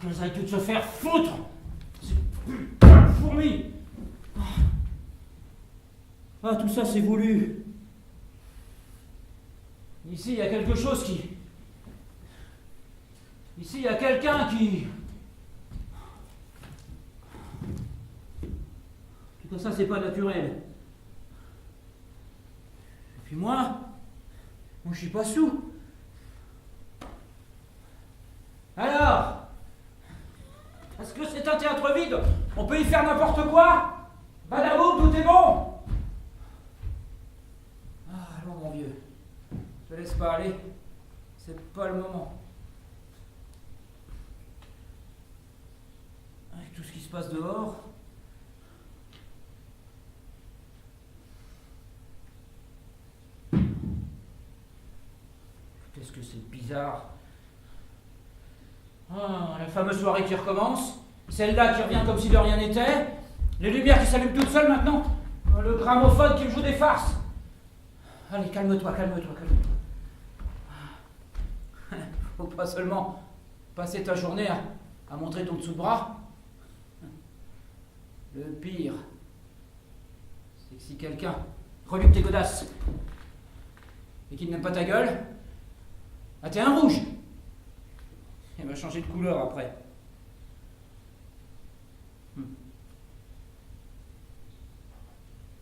Qu'elles aillent toutes se faire foutre! Ces putains de fourmis! Ah, tout ça c'est voulu. Ici, il y a quelque chose qui... Ici, il y a quelqu'un qui... En tout cas, ça, c'est pas naturel. Et puis moi, je suis pas sous. Alors, est-ce que c'est un théâtre vide? On peut y faire n'importe quoi? Badaboum, tout est bon? Ah, allons, mon vieux. Je te laisse pas aller. C'est pas le moment. Avec tout ce qui se passe dehors... Qu'est-ce que c'est bizarre. Ah, la fameuse soirée qui recommence, celle-là qui revient comme si de rien n'était, les lumières qui s'allument toutes seules maintenant, le gramophone qui me joue des farces. Allez, calme-toi, calme-toi, calme-toi. Faut pas seulement passer ta journée à montrer ton dessous de bras. Le pire, c'est que si quelqu'un reluque tes godasses et qu'il n'aime pas ta gueule, ah, t'es un rouge. Elle va changer de couleur après.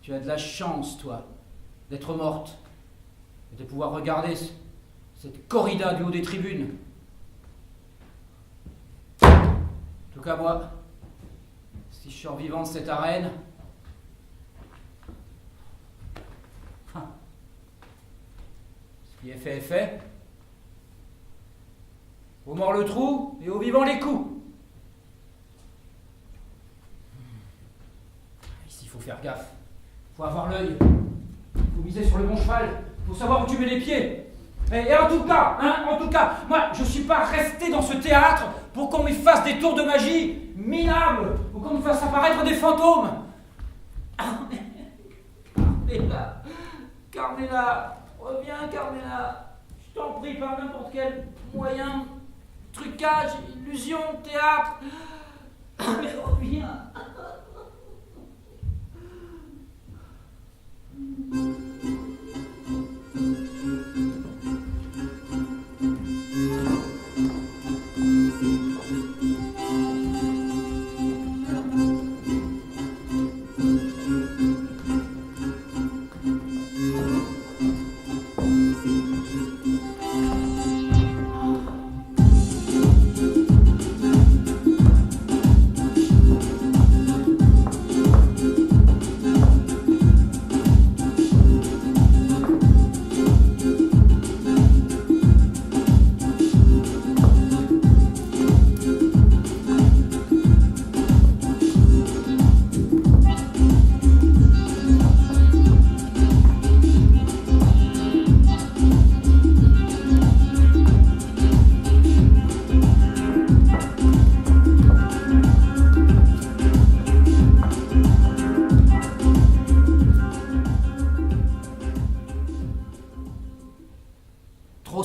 Tu as de la chance, toi, d'être morte et de pouvoir regarder cette corrida du haut des tribunes. En tout cas, moi, si je sors vivant de cette arène, ce qui est fait est fait. Aux morts le trou et aux vivants les coups. Ici, il faut faire gaffe. Il faut avoir l'œil. Il faut miser sur le bon cheval. Il faut savoir où tu mets les pieds. Et en tout cas, moi, je ne suis pas resté dans ce théâtre pour qu'on m'y fasse des tours de magie minables, ou qu'on me fasse apparaître des fantômes. Carmela, reviens, Carmela. Je t'en prie, par n'importe quel moyen. Trucage, illusion, théâtre. Mais reviens.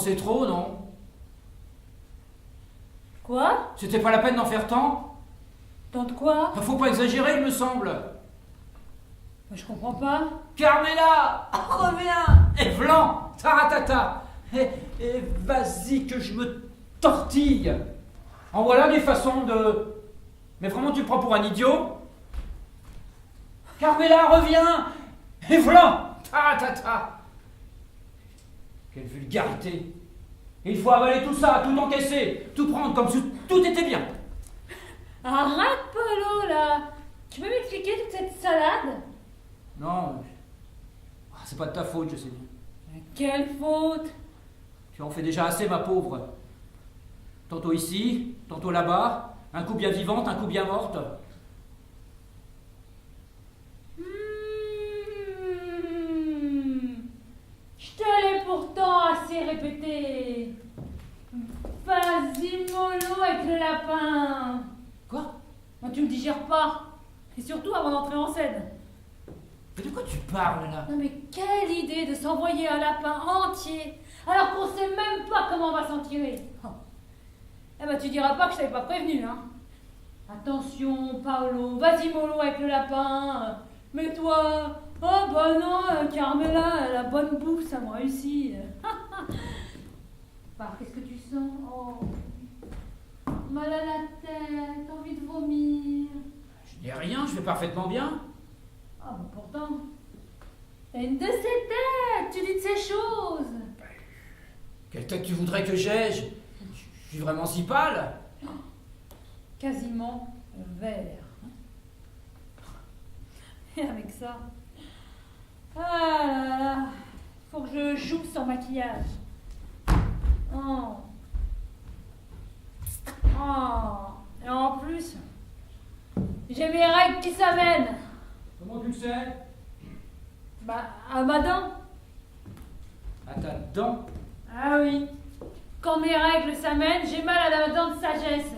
C'est trop, non? Quoi? C'était pas la peine d'en faire tant? Tant de quoi? Faut pas exagérer, il me semble. Je comprends pas. Carmela, reviens! Et vlan, taratata. Et vas-y que je me tortille. En voilà des façons de... Mais vraiment, tu me prends pour un idiot? Carmela, reviens! Et vlan, taratata. Quelle vulgarité! Il faut avaler tout ça, tout encaisser, tout prendre comme si tout était bien. Arrête, Polo, là! Tu peux m'expliquer toute cette salade? Non, c'est pas de ta faute, je sais bien. Quelle faute? Tu en fais déjà assez, ma pauvre. Tantôt ici, tantôt là-bas, un coup bien vivante, un coup bien morte. Je te l'ai pourtant assez répété. Vas-y mollo avec le lapin. Quoi? Moi, tu me digères pas. Et surtout avant d'entrer en scène. Mais de quoi tu parles là? Non mais quelle idée de s'envoyer un lapin entier alors qu'on sait même pas comment on va s'en tirer. Oh. Eh ben tu diras pas que je t'avais pas prévenu, hein. Attention Paolo, vas-y mollo avec le lapin. Mais toi, oh bah non, Carmela, la bonne bouffe, ça me réussit. Bah, qu'est-ce que tu sens? Oh, mal à la tête, envie de vomir. Je n'ai rien, je vais parfaitement bien. Ah bah pourtant, t'as une de ces têtes, tu dis de ces choses. Quelle tête tu voudrais que j'ai? Je suis vraiment si pâle. Quasiment vert. Et avec ça, ah là là, faut que je joue sans maquillage. Oh. Oh. Et en plus, j'ai mes règles qui s'amènent. Comment tu le sais? Bah, à ma dent. À ta dent? Ah oui. Quand mes règles s'amènent, j'ai mal à la dent de sagesse.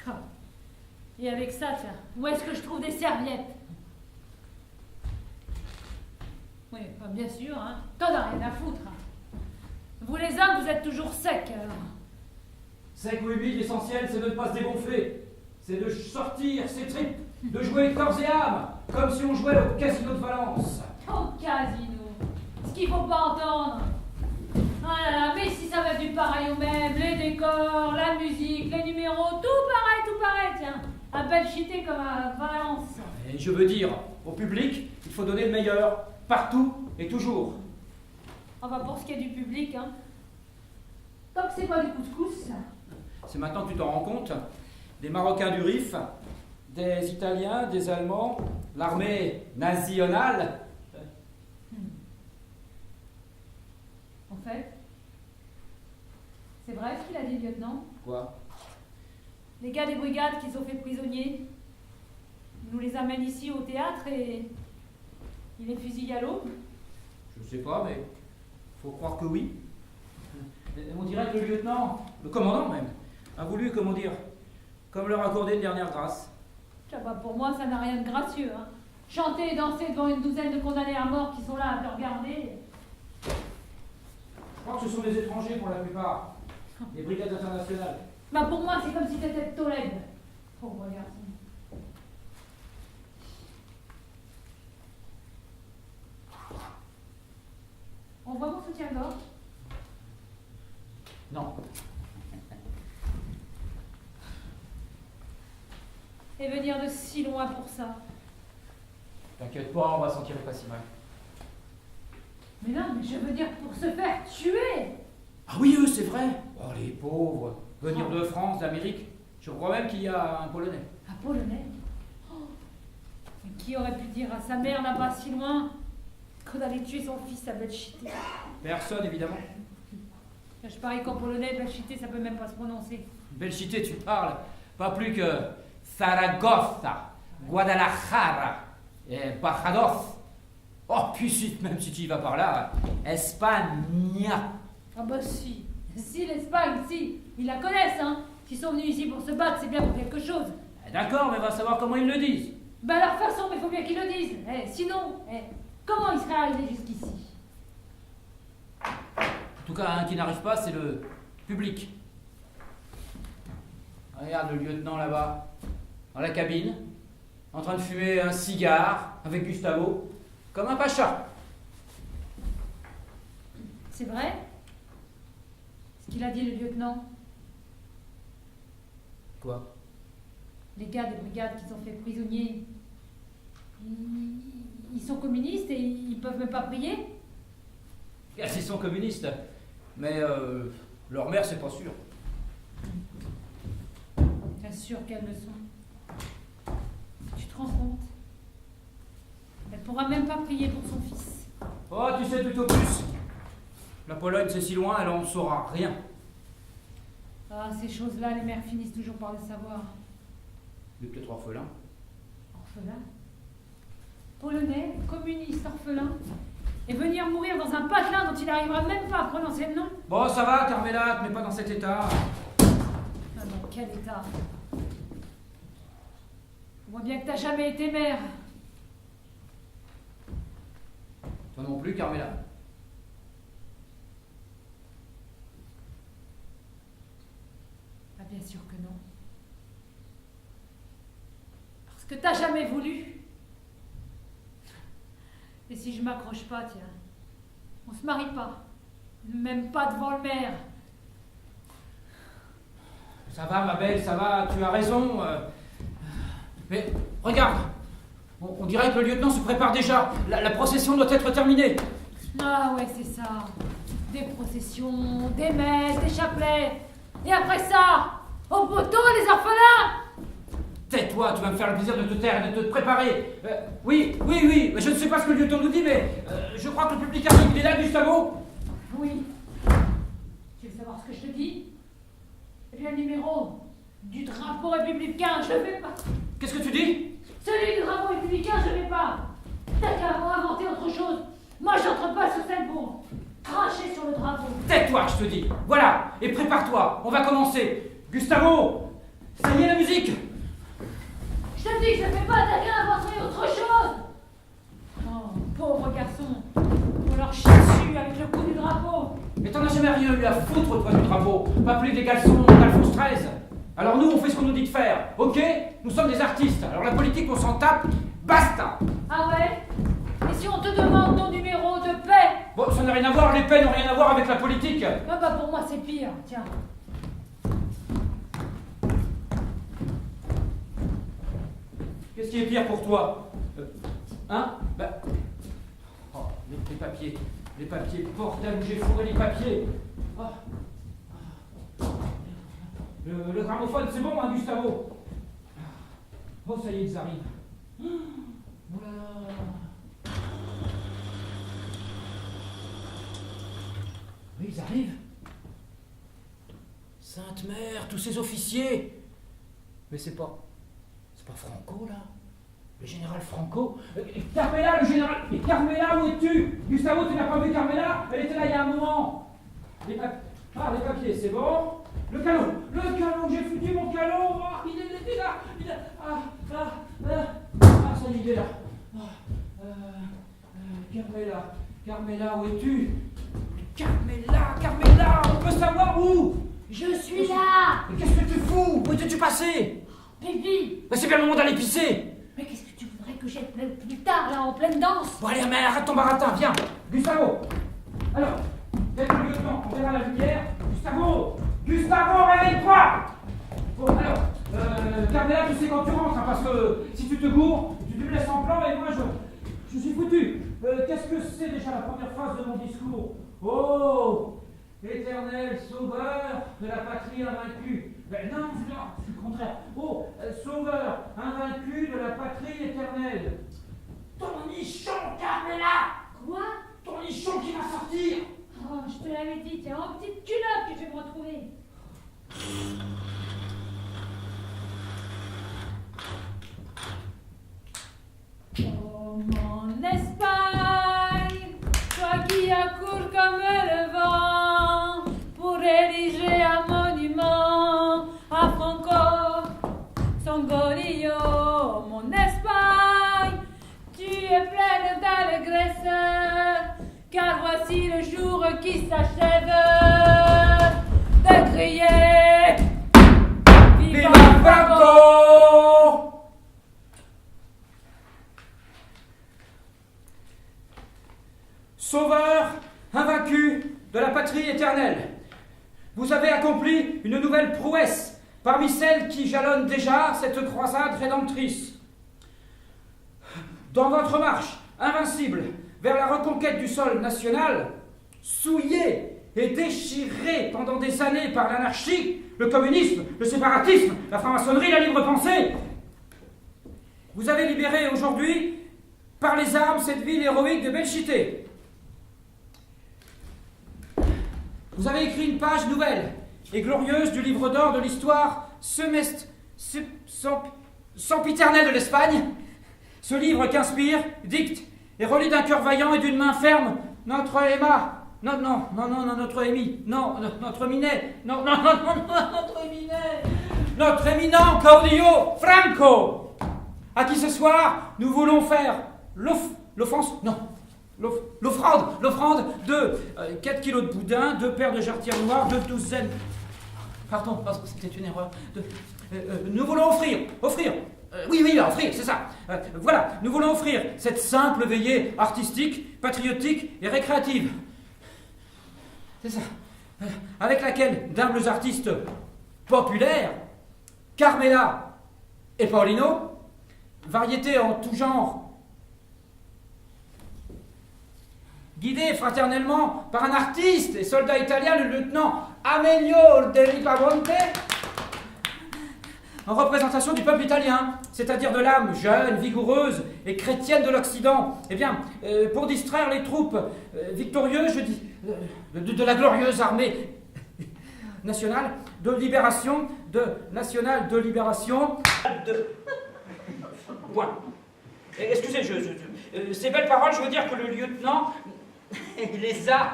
Oh. Et avec ça, tiens, où est-ce que je trouve des serviettes? Oui, bah bien sûr, hein. T'en as rien à foutre. Hein. Vous les hommes, vous êtes toujours secs, alors. Sec ou humide, l'essentiel c'est de ne pas se dégonfler. C'est de sortir ses tripes, de jouer corps et âme, comme si on jouait au casino de Valence. Au casino. Ce qu'il faut pas entendre. Ah là là, mais si ça va du pareil au même, les décors, la musique, les numéros, tout pareil, tiens. À Belchité comme à Valence. Et je veux dire, au public, il faut donner le meilleur, partout et toujours. Enfin, pour ce qui est du public, hein. Tant que c'est pas du couscous. C'est maintenant que tu t'en rends compte. Des Marocains du Rif, des Italiens, des Allemands, l'armée nationale. En fait, c'est vrai ce qu'il a dit, le lieutenant. Quoi? Les gars des brigades qu'ils ont fait prisonniers, ils nous les amènent ici au théâtre et ils les fusillent à l'aube. Je sais pas, mais faut croire que oui. Et on dirait que le lieutenant, le commandant même, a voulu, comment dire, comme leur accorder une dernière grâce. Ah bah pour moi, ça n'a rien de gracieux. Hein. Chanter et danser devant une douzaine de condamnés à mort qui sont là à te regarder. Je crois que ce sont des étrangers pour la plupart, des brigades internationales. Bah pour moi, c'est comme si t'étais de Tolède. Pauvre garçon. On voit mon soutien-gorge? Non. Et venir de si loin pour ça. T'inquiète pas, on va s'en tirer pas si mal. Mais non, mais je veux dire pour se faire tuer. Ah oui, eux, c'est vrai. Oh, les pauvres. Venir de France, d'Amérique. Je crois même qu'il y a un Polonais. Un Polonais? Oh. Mais qui aurait pu dire à sa mère là-bas si loin qu'on allait tuer son fils à Belchité? Personne, évidemment. Je parie qu'en polonais, Belchité, ça peut même pas se prononcer. Belchité, tu parles. Pas plus que Saragossa, Guadalajara et Badajoz. Oh, puis si, même si tu y vas par là, Espagna. Ah bah si. Si, l'Espagne, si. Ils la connaissent, hein. S'ils sont venus ici pour se battre, c'est bien pour quelque chose. D'accord, mais va savoir comment ils le disent. Bah à leur façon, mais faut bien qu'ils le disent. Sinon, comment ils seraient arrivés jusqu'ici? En tout cas, un qui n'arrive pas, c'est le public. Regarde le lieutenant là-bas, dans la cabine, en train de fumer un cigare avec Gustavo, comme un pacha. C'est vrai? Ce qu'il a dit le lieutenant? Quoi? Les gars des brigades qui sont faits prisonniers, ils sont communistes et ils peuvent même pas prier? Ils sont communistes, mais leur mère, c'est pas sûr. Bien sûr qu'elles le sont. Tu te rends compte? Elle pourra même pas prier pour son fils. Oh, tu sais tout au plus. La Pologne, c'est si loin, elle en saura rien. Ah, ces choses-là, les mères finissent toujours par le savoir. Il est peut-être orphelin. Orphelin? Polonais, communiste, orphelin? Et venir mourir dans un patelin dont il n'arrivera même pas à prononcer le nom? Bon, ça va, Carmela, te mets pas dans cet état. Ah non, quel état! On voit bien que t'as jamais été mère. Toi non plus, Carmela. Ah, bien sûr que non. Parce que t'as jamais voulu. Et si je m'accroche pas, tiens, on se marie pas. Même pas devant le maire. Ça va, ma belle, ça va, tu as raison. Mais regarde, on dirait que le lieutenant se prépare déjà. La procession doit être terminée. Ah ouais, c'est ça. Des processions, des messes, des chapelets. Et après ça, au poteau, les orphelins. Tais-toi, tu vas me faire le plaisir de te taire et de te préparer. Oui, mais je ne sais pas ce que le lieutenant nous dit, mais je crois que le public arrive. Il est là, Gustavo? Oui. Tu veux savoir ce que je te dis? Eh bien, le numéro du drapeau républicain, je vais pas. Qu'est-ce que tu dis? Celui du drapeau républicain, je vais pas. T'as qu'à inventer autre chose. Moi, j'entre pas sous cette bombe. Cracher sur le drapeau. Tais-toi, je te dis. Voilà, et prépare-toi, on va commencer. Gustavo, ça y est la musique. Je te dis que je fais pas, t'as qu'à inventer autre chose. Oh, pauvre garçon. On leur chie dessus avec le coup du drapeau. Mais t'en as jamais rien eu à foutre, toi, du drapeau. Pas plus des caleçons d'Alphonse XIII. Alors nous, on fait ce qu'on nous dit de faire, ok? Nous sommes des artistes, alors la politique, on s'en tape, basta. Ah ouais? Et si on te demande ton numéro de paix? Bon, ça n'a rien à voir, les paix n'ont rien à voir avec la politique. Ah bah pour moi, c'est pire, tiens. Qu'est-ce qui est pire pour toi? Hein? Bah... Oh, les papiers, bordel, où j'ai fourré les papiers. Oh. Le gramophone, c'est bon, hein, Gustavo? Oh, ça y est, ils arrivent. Voilà. Oui, ils arrivent. Sainte Mère, tous ces officiers. Mais c'est pas Franco, là? Le général Franco? Carmela, le général... Mais Carmela, où es-tu? Gustavo, tu n'as pas vu Carmela? Elle était là il y a un moment. Les papiers, c'est bon. Le calot, j'ai foutu mon calot. Oh, il était là. Ça y est, il est là. Carmela, où es-tu? Carmela, on peut savoir où? Je suis là. Mais qu'est-ce que tu fous? Où étais-tu passé? Pipi. Mais c'est bien le moment d'aller pisser. Mais qu'est-ce que tu voudrais que j'aille plus tard, là, en pleine danse? Bon, allez, mais arrête ton baratin, viens. Gustavo. Alors, quelques lieutenant, on verra la lumière. Gustavo, réveille-toi. Bon, alors, Carmela, tu sais quand tu rentres, hein, parce que si tu te gourres, tu me laisses en plan et moi, je suis foutu. Qu'est-ce que c'est déjà la première phrase de mon discours? Oh, éternel sauveur de la patrie invaincue. Ben non, c'est le contraire. Oh, sauveur invaincu de la patrie éternelle. Ton nichon, Carmela. Quoi? Ton nichon qui va sortir. Oh, je te l'avais dit, tiens, en petite culotte que je vais me retrouver. Oh, mon Espagne, toi qui accours comme le vent pour ériger un monument à Franco Sangolillo. Mon Espagne, tu es pleine d'allégresse, car voici le jour qui s'achève de crier Viva Franco! Sauveur invaincu de la patrie éternelle, vous avez accompli une nouvelle prouesse parmi celles qui jalonnent déjà cette croisade rédemptrice. Dans votre marche invincible vers la reconquête du sol national, souillé et déchiré pendant des années par l'anarchie, le communisme, le séparatisme, la franc-maçonnerie, la libre pensée, vous avez libéré aujourd'hui par les armes cette ville héroïque de Belchité. Vous avez écrit une page nouvelle et glorieuse du livre d'or de l'histoire sempiternelle de l'Espagne. Ce livre qu'inspire, dicte et relit d'un cœur vaillant et d'une main ferme notre Emma. Notre Amy. Non, notre Minet. Non, notre Minet. Notre éminent Claudio Franco, à qui ce soir nous voulons faire l'offrande de 4 kilos de boudin, 2 paires de jarretières noires, 2 douzaines. Pardon, c'était une erreur. Nous voulons offrir, c'est ça. Voilà, nous voulons offrir cette simple veillée artistique, patriotique et récréative. C'est ça. Avec laquelle d'humbles artistes populaires, Carmela et Paulino, variétés en tout genre, guidés fraternellement par un artiste et soldat italien, le lieutenant Amelio de Ripamonte, en représentation du peuple italien, c'est-à-dire de l'âme jeune, vigoureuse et chrétienne de l'Occident. Eh bien, pour distraire les troupes victorieuses, je dis, de la glorieuse armée nationale de libération, Point. Excusez, ces belles paroles, je veux dire que le lieutenant les a...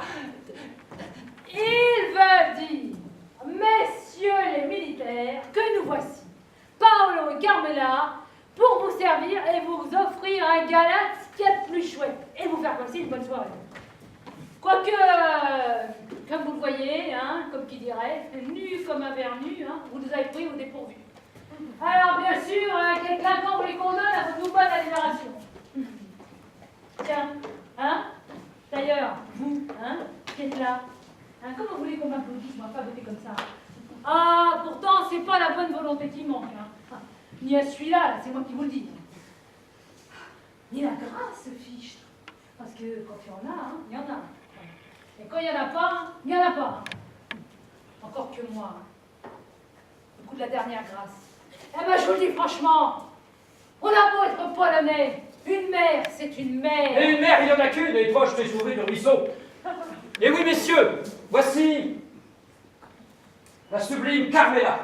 Il veut dire, messieurs les militaires, que nous voici, Paolo et Carmela, pour vous servir et vous offrir un gala ce qu'il y a de plus chouette, et vous faire passer une bonne soirée. Quoique, comme vous le voyez, comme qui dirait, nu comme un verre nu, vous nous avez pris au dépourvu. Alors, bien sûr, quel claquant vous les condamne à votre nouvelle libération. Tiens, d'ailleurs, vous, qui êtes là, comment vous voulez qu'on m'applaudisse, moi, pas voter comme ça? Ah, pourtant, c'est pas la bonne volonté qui manque, ni à celui-là, c'est moi qui vous le dis. Ni la grâce, fiche. Parce que quand il y en a, il y en a. Et quand il n'y en a pas, il n'y en a pas. Encore que moi, au coup de la dernière grâce. Eh ben, je vous le dis franchement, on a beau être polonais, une mère, c'est une mère. Et une mère, il n'y en a qu'une, et proche des souris de ruisseau. Et oui, messieurs, voici la sublime Carmela,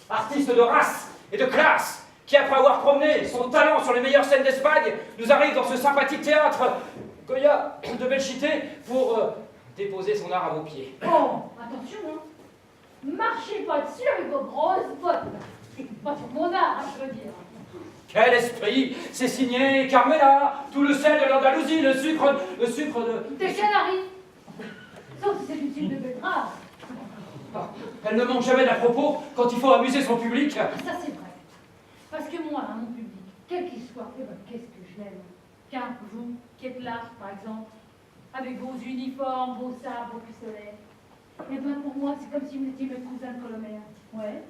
artiste de race et de classe, qui, après avoir promené son talent sur les meilleures scènes d'Espagne, nous arrive dans ce sympathique théâtre Goya de Belchité pour déposer son art à vos pieds. Bon, attention, marchez pas dessus avec vos grosses bottes. Pas sur mon art, je veux dire. Quel esprit! C'est signé Carmela, tout le sel de l'Andalousie, le sucre de... Des Canaries. Sauf si c'est du type de betterave. Elle ne manque jamais d'à propos quand il faut amuser son public. Ça, c'est vrai. Parce que moi, mon public, quel qu'il soit, qu'est-ce que je l'aime. Car vous, qui êtes là, par exemple, avec vos uniformes, vos sabres, vos pistolets, pour moi, c'est comme si vous étiez mes cousins de Colombert. Ouais.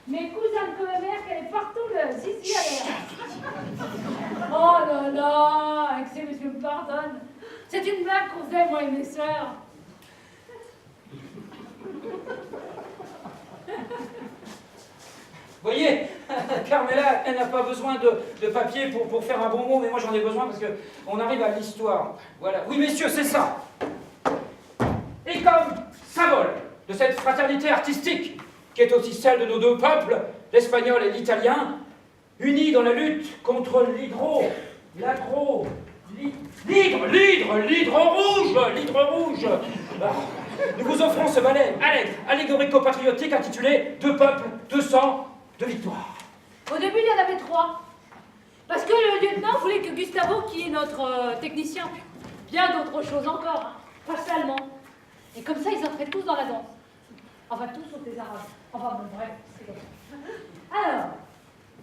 Mes cousins de Colombert qui allaient partout, ici, à l'air. Oh là là, que ces messieurs me pardonnent. C'est une blague qu'on faisait, moi et mes sœurs. Voyez, Carmela, elle n'a pas besoin de papier pour faire un bon mot, mais moi j'en ai besoin parce qu'on arrive à l'histoire. Voilà. Oui, messieurs, c'est ça. Et comme symbole de cette fraternité artistique, qui est aussi celle de nos deux peuples, l'espagnol et l'italien, unis dans la lutte contre l'hydre rouge. Nous vous offrons ce ballet allégorico-patriotique intitulé « Deux peuples, deux sangs, deux victoires ». Au début, il y en avait 3. Parce que le lieutenant voulait que Gustavo, qui est notre technicien, bien d'autres choses encore, pas seulement. Et comme ça, ils entraient tous dans la danse. Enfin, tous sauf les Arabes. Enfin, bon, bref, c'est comme ça. Alors,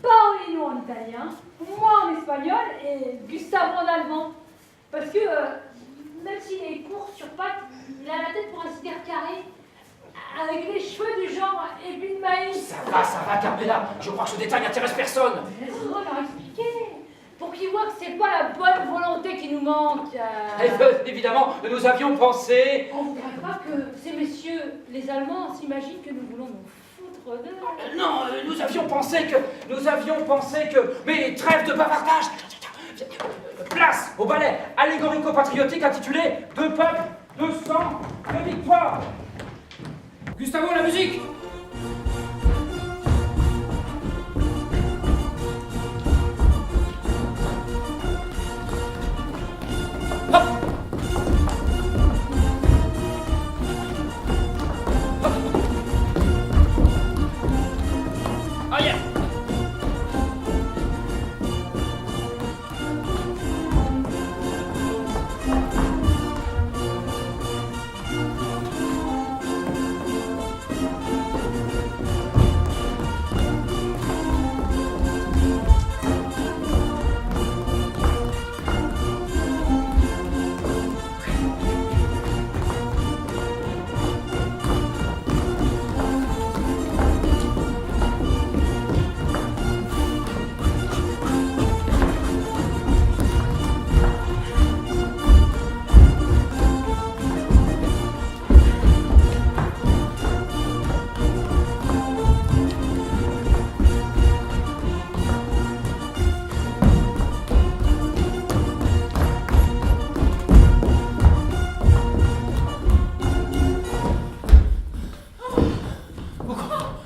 Paolino en italien, moi en espagnol et Gustavo en allemand. Parce que, même s'il est court sur pattes, il a la tête pour ainsi dire carrée, avec les cheveux du genre épi de maïs. Ça va, Carmela. Je crois que ce détail n'intéresse personne. On va leur expliquer. Pour qu'ils voient que c'est pas la bonne volonté qui nous manque. Évidemment, nous avions pensé... On ne voudrait pas que ces messieurs, les Allemands, s'imaginent que nous voulons nous foutre d'eux. Non, nous avions pensé que... Mais trêve de bavardage. Place au ballet allégorico-patriotique intitulé « Deux peuples, deux sangs, deux victoires ». Gustavo, la musique! Hop! Hop! Aïe!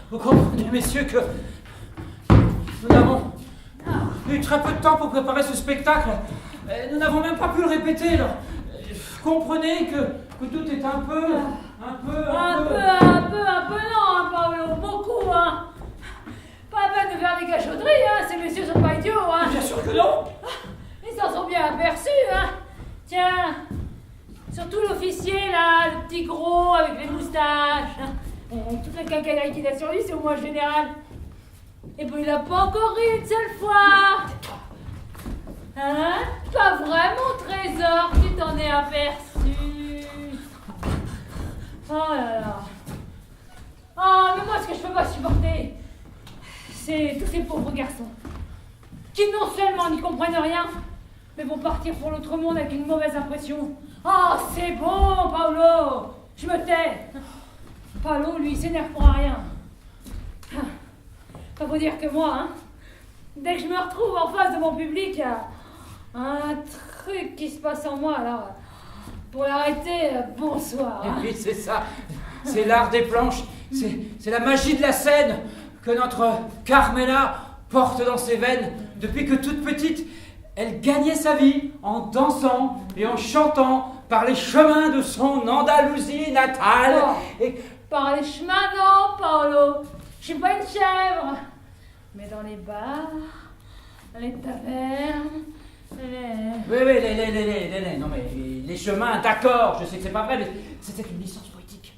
Vous comprenez, messieurs, que nous n'avons eu très peu de temps pour préparer ce spectacle. Nous n'avons même pas pu le répéter. Alors, comprenez que tout est un peu non, hein, Paolo, beaucoup, hein. Pas la peine de faire des cachotteries, hein, ces messieurs sont pas idiots, hein. Bien sûr que non. Ils s'en sont bien aperçus, hein. Tiens, surtout l'officier, là, le petit gros avec les moustaches. Toute la quincaillerie qu'il a sur lui, c'est au moins général. Et ben il a pas encore ri une seule fois. Hein? Pas vraiment, Trésor, tu t'en es aperçu. Oh là là. Oh, mais moi, ce que je peux pas supporter, c'est tous ces pauvres garçons qui non seulement n'y comprennent rien, mais vont partir pour l'autre monde avec une mauvaise impression. Oh, c'est bon, Paolo. Je me tais. Paolo, lui, il s'énerve pour rien. Pas faut dire que moi, hein, dès que je me retrouve en face de mon public, il y a un truc qui se passe en moi, alors, pour l'arrêter, bonsoir. Et puis c'est ça, c'est l'art des planches, c'est la magie de la scène que notre Carmela porte dans ses veines depuis que toute petite, elle gagnait sa vie en dansant et en chantant par les chemins de son Andalousie natale. Oh. Et Par les chemins, non, Paolo. Je suis pas une chèvre. Mais dans les bars, les tavernes, Oui, non mais les chemins, d'accord, je sais que c'est pas vrai, mais c'était une licence poétique.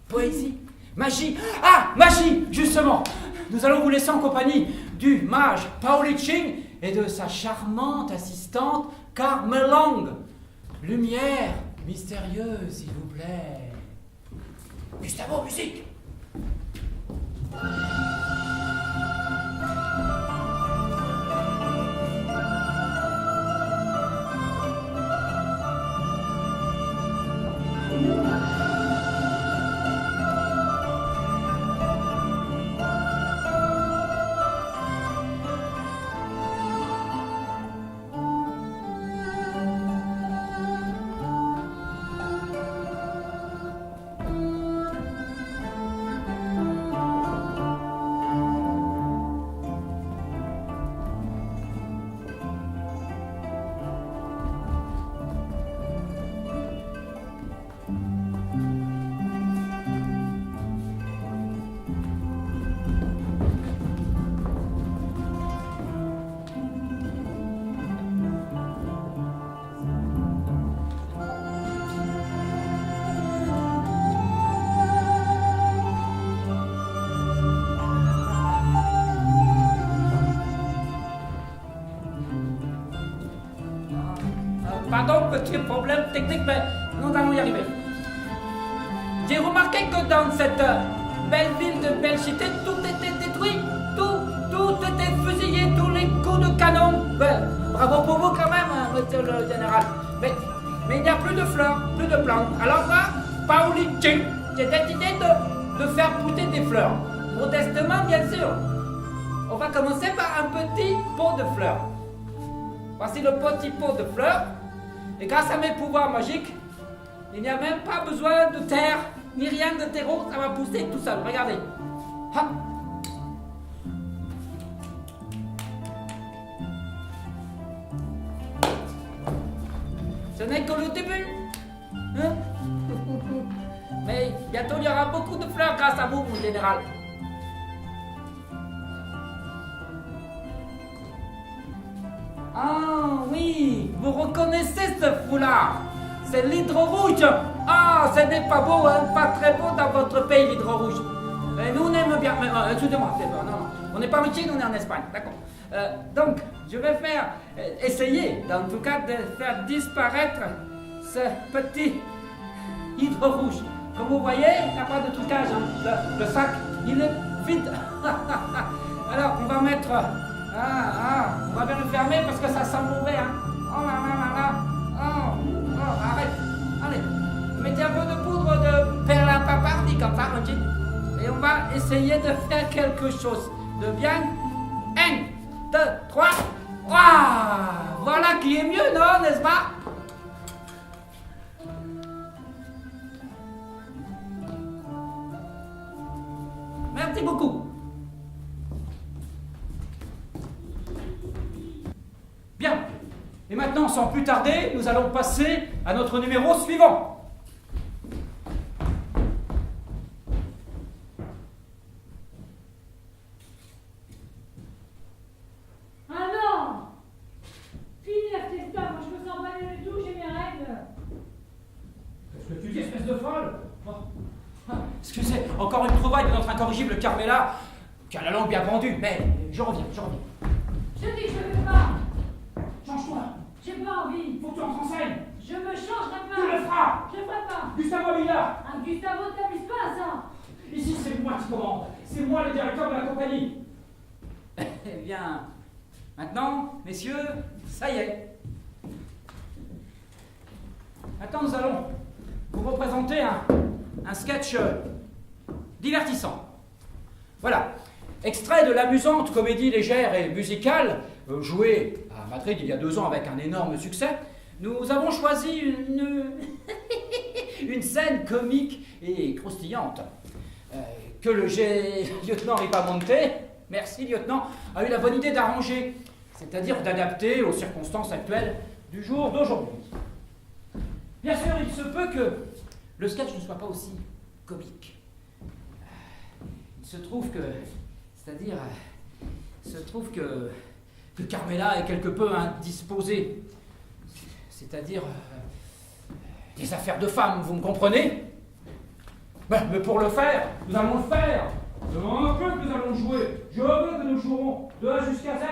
Poésie, magie, magie, justement. Nous allons vous laisser en compagnie du mage Paolichin et de sa charmante assistante Carmelang. Lumière mystérieuse, s'il vous plaît. Gustavo, musique! Pardon, petit problème technique, mais nous allons y arriver. J'ai remarqué que dans cette belle ville de Belchité, tout était détruit, tout était fusillé, tous les coups de canon. Ben, bravo pour vous quand même, hein, monsieur le général. Mais il n'y a plus de fleurs, plus de plantes. Alors là, Paolichin, j'ai décidé de faire pousser des fleurs. Modestement, bien sûr. On va commencer par un petit pot de fleurs. Voici le petit pot de fleurs. Et grâce à mes pouvoirs magiques, il n'y a même pas besoin de terre ni rien de terreau, ça va pousser tout seul, regardez. Ha. Ce n'est que le début. Hein? Mais bientôt il y aura beaucoup de fleurs grâce à vous, mon général. Ah oui, vous reconnaissez ce foulard? C'est l'hydre rouge. Ah, ce n'est pas beau, hein, pas très beau dans votre pays, l'hydre rouge. Et nous, on aime bien. Mais excusez-moi, non, on n'est pas en Chine, on est en Espagne, d'accord. Donc, je vais essayer, en tout cas, de faire disparaître ce petit hydre rouge. Comme vous voyez, il n'y a pas de trucage, hein. Le sac, il est vide. Alors, on va mettre. On va bien le fermer parce que ça sent mauvais, hein. Oh là là là là. Oh, arrête. Allez, mettez un peu de poudre de perlimpinpin, comme ça, Roger. Et on va essayer de faire quelque chose de bien. 1, 2, 3. Voilà qui est mieux, non, n'est-ce pas? Merci beaucoup. Bien. Et maintenant, sans plus tarder, nous allons passer à notre numéro suivant. Ah non! Fini la fiesta, moi je me sens pas bien du tout, j'ai mes règles. Qu'est-ce que tu dis, espèce de folle? Excusez, encore une trouvaille de notre incorrigible Carmela, qui a la langue bien pendue, mais je reviens. Je dis que je ne veux pas. Change-toi. J'ai pas envie. Faut que tu rentres en scène. Je me changerai pas. Tu le feras. Je ferai pas. Gustavo Villa. Ah, Gustavo, t'amuses pas à ça. Ici, c'est moi qui commande. C'est moi le directeur de la compagnie. Eh bien, maintenant, messieurs, ça y est. Maintenant, nous allons vous représenter un sketch divertissant. Voilà. Extrait de l'amusante comédie légère et musicale, jouée à Madrid il y a 2 ans avec un énorme succès. Nous avons choisi une scène comique et croustillante que le lieutenant Ripamonte, merci lieutenant, a eu la bonne idée d'arranger, c'est-à-dire d'adapter aux circonstances actuelles du jour d'aujourd'hui. Bien sûr, il se peut que le sketch ne soit pas aussi comique. Il se trouve que Carmela est quelque peu indisposée. C'est-à-dire des affaires de femmes, vous me comprenez? Mais pour le faire, nous allons le faire. Devant un peu que nous allons jouer. Je veux que nous jouerons de A jusqu'à Z.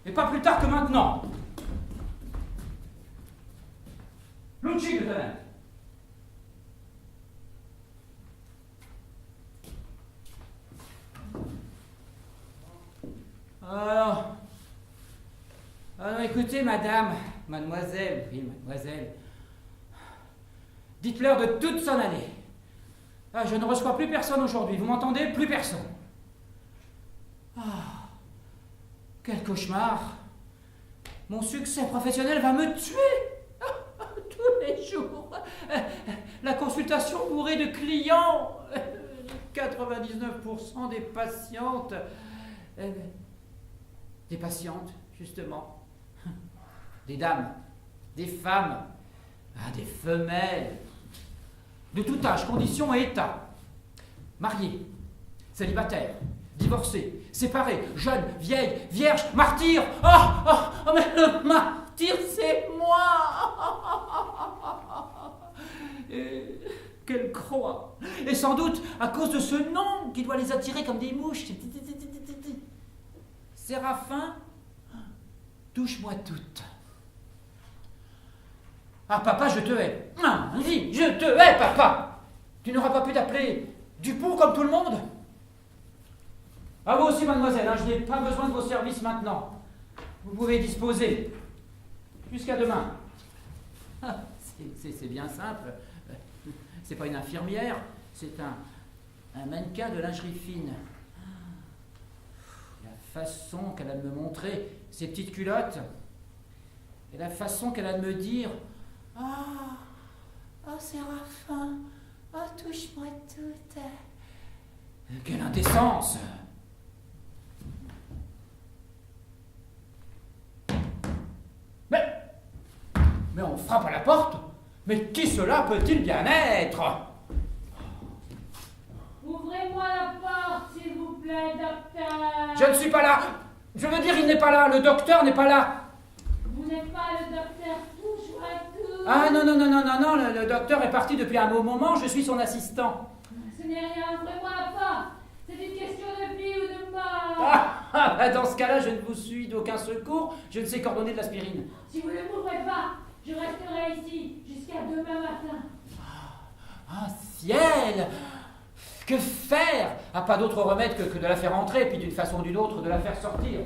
Et pas plus tard que maintenant. Luci, lieutenant. Alors, écoutez, mademoiselle, dites-leur de toute s'en aller. Je ne reçois plus personne aujourd'hui, vous m'entendez? Plus personne. Quel cauchemar. Mon succès professionnel va me tuer. Tous les jours. La consultation bourrée de clients. 99% des patientes. Des patientes, justement. Des dames, des femmes, des femelles, de tout âge, condition et état. Mariées, célibataires, divorcées, séparées, jeunes, vieilles, vierges, martyrs. Mais le martyr, c'est moi. Quelle croix. Et sans doute à cause de ce nom qui doit les attirer comme des mouches. Séraphin, touche-moi toute. Papa, je te hais. Dis, je te hais, papa. Tu n'auras pas pu t'appeler Dupont comme tout le monde? Vous aussi, mademoiselle, je n'ai pas besoin de vos services maintenant. Vous pouvez disposer. Jusqu'à demain. C'est bien simple. C'est pas une infirmière, c'est un mannequin de lingerie fine. La façon qu'elle a de me montrer ses petites culottes, et la façon qu'elle a de me dire Séraphin, touche-moi toute. Quelle indécence! Mais on frappe à la porte? Mais qui cela peut-il bien être? Ouvrez-moi la porte, s'il vous plaît, docteur. Je ne suis pas là! Je veux dire, il n'est pas là, le docteur n'est pas là! Vous n'êtes pas le docteur touche-moi tout. Ah non, non, non, non, non, non, le docteur est parti depuis un moment, je suis son assistant. Ce n'est rien, ouvrez-moi la porte. C'est une question de vie ou de mort. Bah dans ce cas-là, je ne vous suis d'aucun secours, je ne sais qu'ordonner de l'aspirine. Si vous ne m'ouvrez pas, je resterai ici jusqu'à demain matin. Ah, ciel! Que faire? Ah, pas d'autre remède que de la faire entrer, puis d'une façon ou d'une autre, de la faire sortir.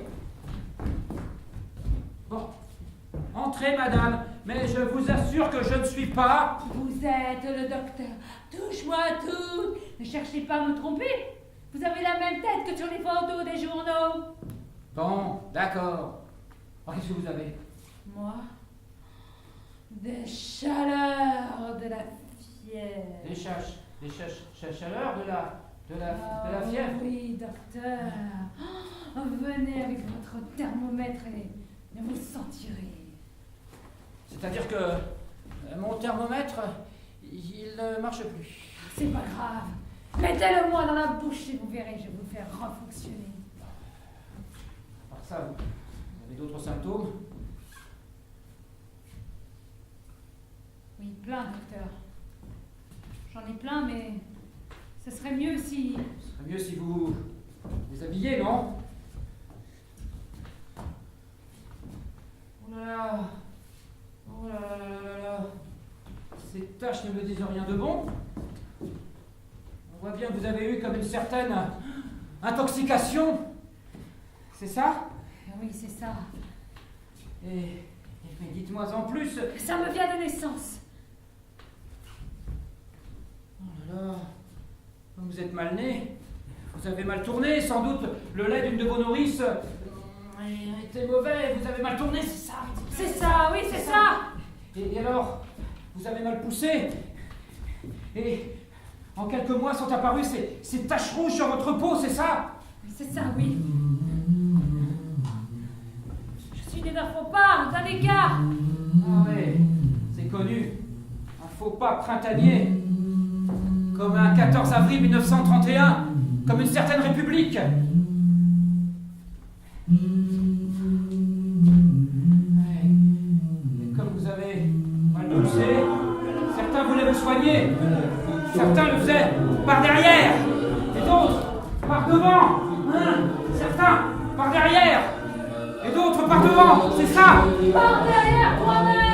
Bon, entrez, madame, mais je vous assure que je ne suis pas... Vous êtes le docteur. Touche-moi tout. Ne cherchez pas à me tromper. Vous avez la même tête que sur les photos des journaux. Bon, d'accord. Oh, qu'est-ce que vous avez? Moi, des chaleurs de la fièvre. Des chaleurs de la fièvre? Oui, docteur. Oh, venez avec votre thermomètre et vous sentirez. C'est-à-dire que mon thermomètre, il ne marche plus. C'est pas grave. Mettez-le-moi dans la bouche et vous verrez, je vais vous le faire refonctionner. À part ça, vous avez d'autres symptômes? Oui, plein, docteur. J'en ai plein, mais ce serait mieux si... Ce serait mieux si vous déshabillez, non? Oh là là! Oh là là là là là! Ces taches ne me disent rien de bon. On voit bien que vous avez eu comme une certaine intoxication. C'est ça? Oui, c'est ça. Mais dites-moi en plus. Ça me vient de naissance. Oh là là, vous êtes mal né. Vous avez mal tourné, sans doute. Le lait d'une de vos nourrices était mauvais. Vous avez mal tourné, c'est ça? C'est ça, oui, c'est ça. Et alors, vous avez mal poussé. Et en quelques mois sont apparues ces taches rouges sur votre peau, c'est ça? C'est ça, oui. Je suis né d'un faux pas, d'un écart. Ah oui, c'est connu. Un faux pas printanier. Comme un 14 avril 1931. Comme une certaine république. Et comme vous avez mal poussé, certains voulaient vous soigner. Certains le faisaient par derrière. Et d'autres par devant. Hein? Certains par derrière. Et d'autres par devant. C'est ça? Par derrière toi-même.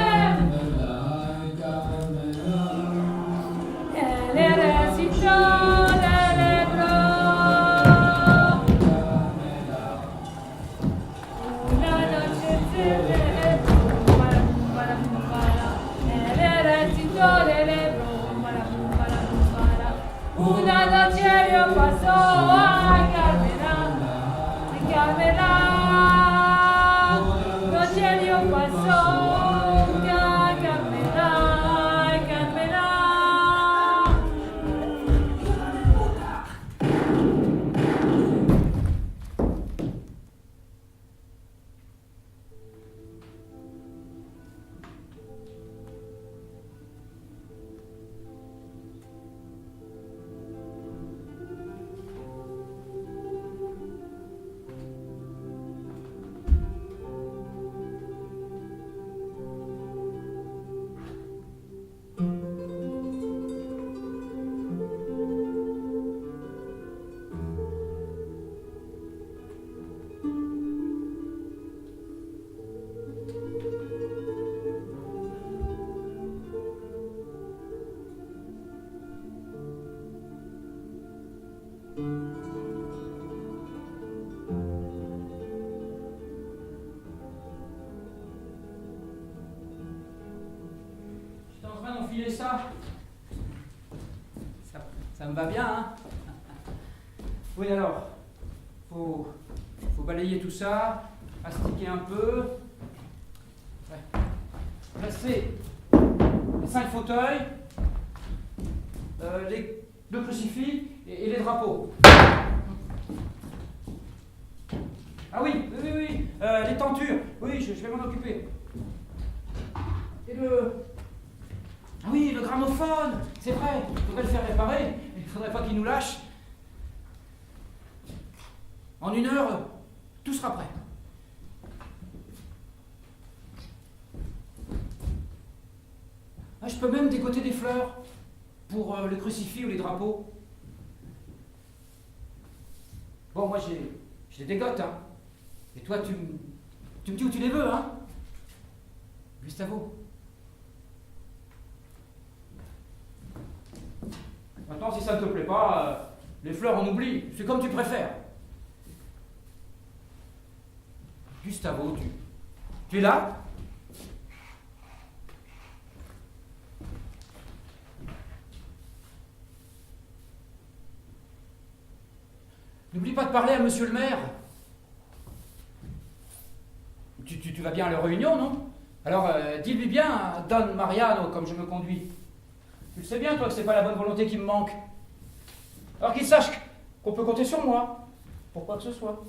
Una noche yo pasó a Carmela, noche yo pasó a Carmela. Filer ça. Ça me va bien, hein? Oui, alors, faut balayer tout ça, astiquer un peu. Ouais. Placer les 5 fauteuils. les deux crucifix et les drapeaux. Ah oui, les tentures. Oui, je vais m'en occuper. Et Ah oui, le gramophone, c'est vrai, il faudrait le faire réparer, il ne faudrait pas qu'il nous lâche. En 1 heure, tout sera prêt. Ah, je peux même dégoter des fleurs pour les crucifix ou les drapeaux. Bon, moi, je les dégote, hein. Et toi, tu me dis où tu les veux, hein, Gustavo. Maintenant, si ça ne te plaît pas, les fleurs on oublie, c'est comme tu préfères. Gustavo, tu es là? N'oublie pas de parler à monsieur le maire. Tu vas bien à la réunion, non? Alors, dis-lui bien, Don Mariano, comme je me conduis. Tu le sais bien, toi, que c'est pas la bonne volonté qui me manque. Alors qu'il sache qu'on peut compter sur moi, pour quoi que ce soit.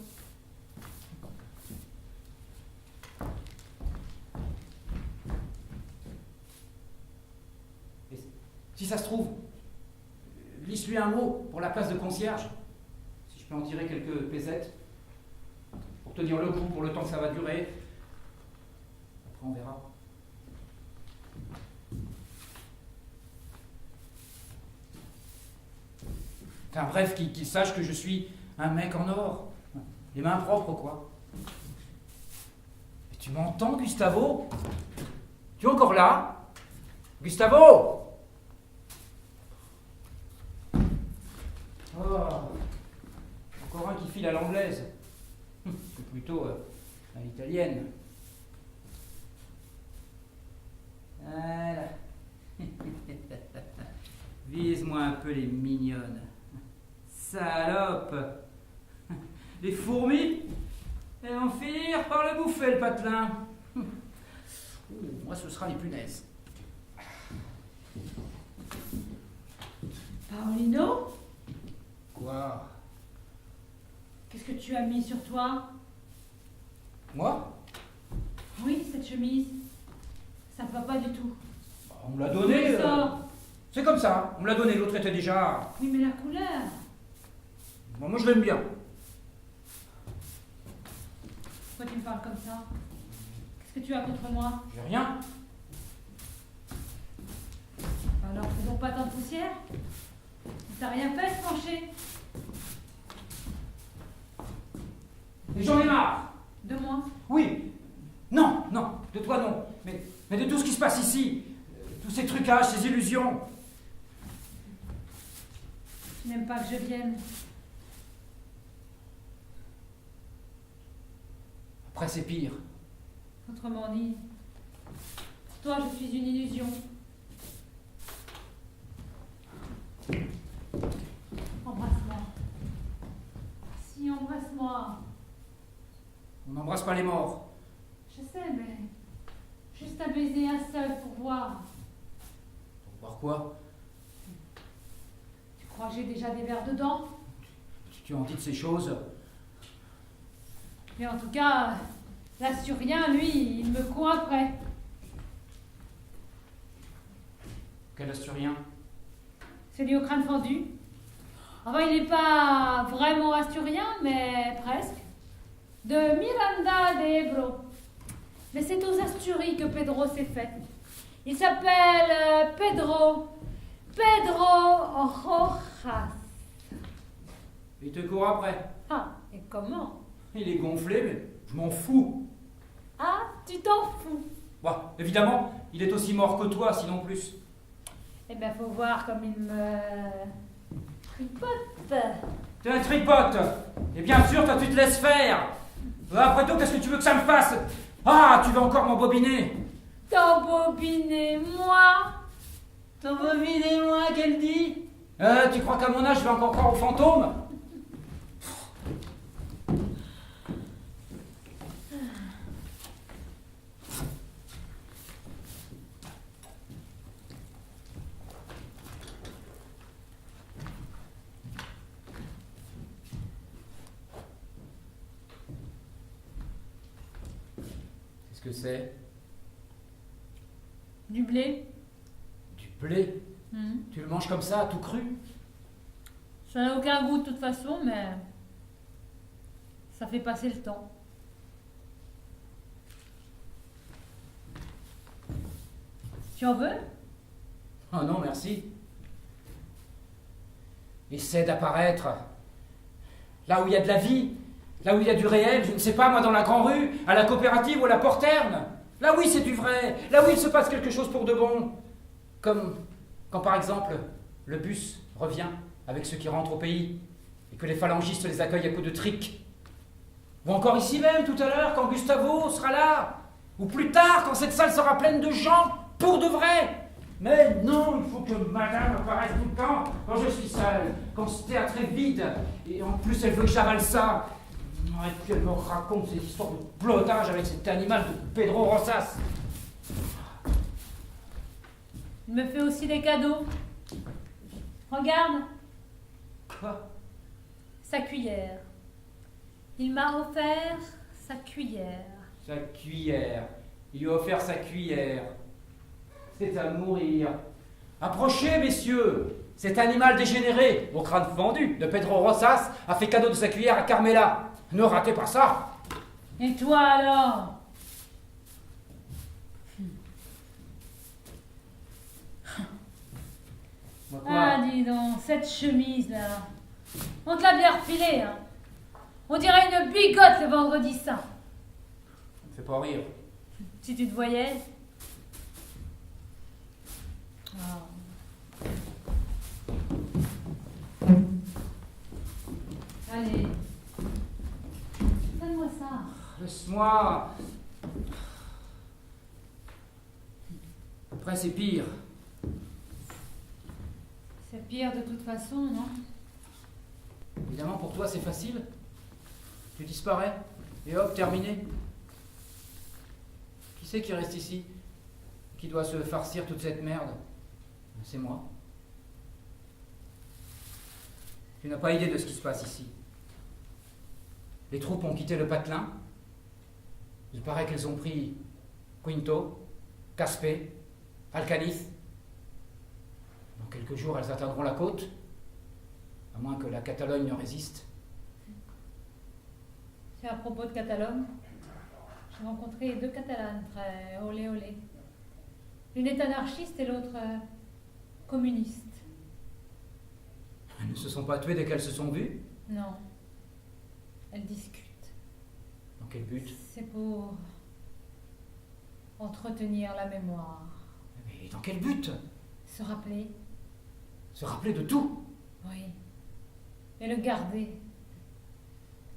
Et si ça se trouve, glisse-lui un mot pour la place de concierge, si je peux en tirer quelques pesettes, pour tenir le coup pour le temps que ça va durer. Après, on verra. Enfin, bref, qu'il sache que je suis un mec en or. Les mains propres, quoi. Et tu m'entends, Gustavo? Tu es encore là? Gustavo! Oh, encore un qui file à l'anglaise. Ou plutôt à l'italienne. Voilà. Vise-moi un peu les mignonnes. Salope! Les fourmis, elles vont finir par le bouffer, le patelin. Moi, ce sera les punaises. Paolino? Quoi? Qu'est-ce que tu as mis sur toi? Moi? Oui, cette chemise. Ça ne va pas du tout. On me l'a donné. C'est comme ça, on me l'a donné, l'autre était déjà... Oui, mais la couleur. Bon, moi, je l'aime bien. Pourquoi tu me parles comme ça? Qu'est-ce que tu as contre moi? J'ai rien. Alors, fais donc pas tant de poussière. T'as rien fait, se pencher. Et j'en ai marre. De moi? Oui. Non, de toi non. Mais de tout ce qui se passe ici. Tous ces trucages, ces illusions. Tu n'aimes pas que je vienne. Après, c'est pire. Autrement dit, pour toi, je suis une illusion. Embrasse-moi. Si, embrasse-moi. On n'embrasse pas les morts. Je sais, mais juste un baiser, un seul pour voir. Pour voir quoi? Tu crois que j'ai déjà des vers dedans? Tu en dis de ces choses? Mais en tout cas, l'Asturien, lui, il me court après. Quel Asturien? Celui au crâne fendu. Enfin, il n'est pas vraiment asturien, mais presque. De Miranda de Ebro. Mais c'est aux Asturies que Pedro s'est fait. Il s'appelle Pedro Rojas. Il te court après. Ah, et comment? Il est gonflé, mais je m'en fous. Ah, tu t'en fous. Bon, évidemment, il est aussi mort que toi, sinon plus. Eh ben, faut voir comme il me tripote. T'es un tripote. Et bien sûr, toi, tu te laisses faire. Après tout, qu'est-ce que tu veux que ça me fasse? Ah, tu veux encore m'embobiner? T'embobiner, moi? T'embobiner, moi, qu'elle dit? Tu crois qu'à mon âge, je vais encore croire aux fantômes? que c'est? Du blé. Du blé? Tu le manges comme ça, tout cru? Ça n'a aucun goût de toute façon, mais ça fait passer le temps. Tu en veux? Oh non, merci. Essaie d'apparaître là où il y a de la vie, là où il y a du réel, je ne sais pas, moi, dans la grande rue, à la coopérative ou à la Porterne. Là, oui, c'est du vrai. Là, oui, il se passe quelque chose pour de bon. Comme quand, par exemple, le bus revient avec ceux qui rentrent au pays et que les phalangistes les accueillent à coups de trick. Ou encore ici même, tout à l'heure, quand Gustavo sera là. Ou plus tard, quand cette salle sera pleine de gens, pour de vrai. Mais non, il faut que madame apparaisse tout le temps quand je suis seul, quand ce théâtre est vide. Et en plus, elle veut que j'avale ça. Et puis elle me raconte ces histoires de plotage avec cet animal de Pedro Rosas. Il me fait aussi des cadeaux. Regarde. Quoi? Sa cuillère. Il m'a offert sa cuillère. Sa cuillère. Il lui a offert sa cuillère. C'est à mourir. Approchez, messieurs. Cet animal dégénéré, au crâne fendu, de Pedro Rosas, a fait cadeau de sa cuillère à Carmela. Ne ratez pas ça. Et toi alors? Moi, quoi? Ah, dis donc, cette chemise-là. On te l'a bien refilée, hein. On dirait une bigote le vendredi saint. Ça me fait pas rire. Si tu te voyais. Ah. Allez. Donne-moi ça. Laisse-moi. Après, c'est pire. C'est pire de toute façon, non? Évidemment, pour toi, c'est facile. Tu disparais, et hop, terminé. Qui c'est qui reste ici? Qui doit se farcir toute cette merde? C'est moi. Tu n'as pas idée de ce qui se passe ici. Les troupes ont quitté le patelin. Il paraît qu'elles ont pris Quinto, Caspé, Alcaniz. Dans quelques jours, elles atteindront la côte, à moins que la Catalogne ne résiste. C'est à propos de Catalogne. J'ai rencontré deux Catalanes très olé olé. L'une est anarchiste et l'autre communiste. Elles ne se sont pas tuées dès qu'elles se sont vues? Non. Elles discutent. Dans quel but? C'est pour entretenir la mémoire. Mais dans quel but? Se rappeler. Se rappeler de tout? Oui. Et le garder.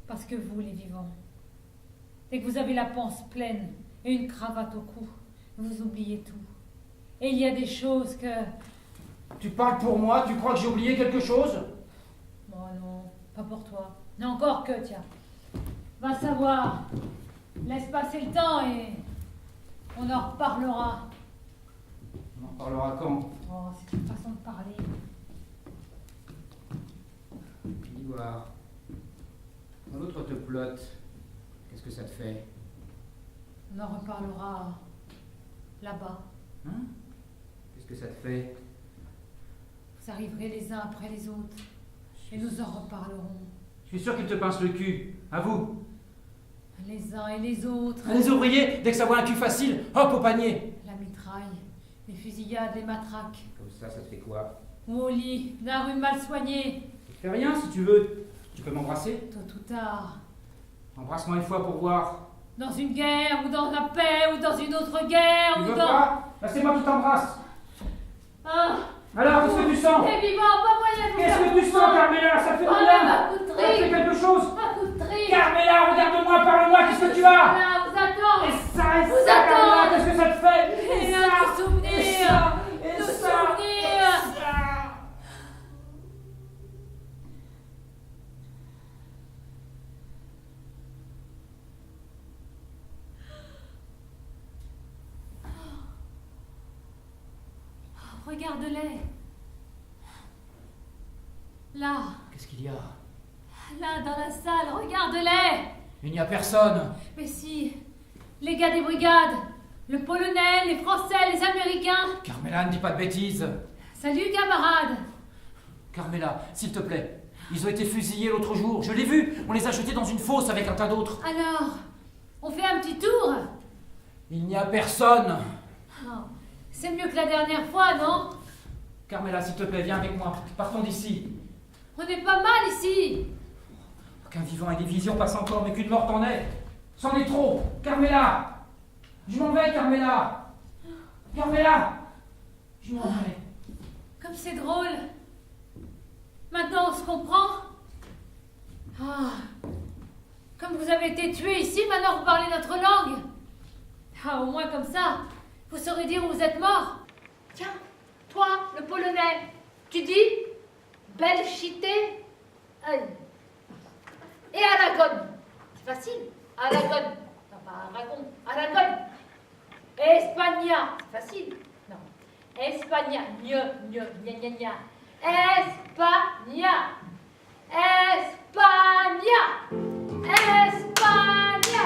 Parce que vous, les vivants, dès que vous avez la panse pleine et une cravate au cou, vous oubliez tout. Et il y a des choses que... Tu parles pour moi? Tu crois que j'ai oublié quelque chose? Oh non, pas pour toi. Non, encore que, tiens. Va savoir. Laisse passer le temps et on en reparlera. On en parlera quand? Oh, c'est une façon de parler. Ivoire. Quand l'autre te plotte, qu'est-ce que ça te fait? On en reparlera là-bas. Hein? Qu'est-ce que ça te fait? Vous arriverez les uns après les autres et nous en reparlerons. Je suis sûr qu'il te pince le cul. À vous. Les uns et les autres. Les ouvriers, dès que ça voit un cul facile, hop au panier. La mitraille, les fusillades, les matraques. Comme ça te fait quoi? Ou au lit d'un rhume mal soigné. Fais rien si tu veux. Tu peux m'embrasser? Tôt ou tard. Embrasse-moi une fois pour voir. Dans une guerre, ou dans la paix, ou dans une autre guerre, Tu ou veux dans... pas? Bah, c'est moi qui t'embrasse. Ah. Alors, qu'est-ce que tu sens? Les vivants, pas moyen de Qu'est-ce faire que tu sens, ça. Carmela? Ça fait Ah, rien. ma Ça coutrie. fait quelque chose. Ma coutrie. Carmela, regarde-moi, parle-moi, qu'est-ce que tu as? Là, vous attends. Et ça, Vous Carmela, attends. qu'est-ce que ça te fait? Et là, ça, nos souvenirs. et ça, et Nos ça, souvenirs. et ça. Regarde-les. Là, Qu'est-ce qu'il y a? là, dans la salle, regarde-les. Il n'y a personne. Mais si, Les gars des brigades, le Polonais, les Français, les Américains. Carmela, ne dis pas de bêtises. Salut, camarades. Carmela, s'il te plaît. Ils ont été fusillés l'autre jour. Je l'ai vu. On les a jetés dans une fosse avec un tas d'autres. Alors, on fait un petit tour? Il n'y a personne. Oh, c'est mieux que la dernière fois, non? Carmela, s'il te plaît, viens avec moi. Partons d'ici. On est pas mal ici. Qu'un vivant et des visions passent encore, mais qu'une morte en est. C'en est trop. Carmela. Je m'en vais, Carmela. Carmela. Je m'en vais. Comme c'est drôle. Maintenant, on se comprend? Ah. Comme vous avez été tués ici, maintenant vous parlez notre langue. Ah, au moins comme ça, vous saurez dire où vous êtes morts. Tiens, toi, le Polonais, tu dis Belchité et Aragon. C'est facile. Aragon. Non, pas Aragon. Aragon. Espagna. C'est facile. Non. Espagna. Gna, gna, gna, gna, gna. Espagna. Espagna. Espagna.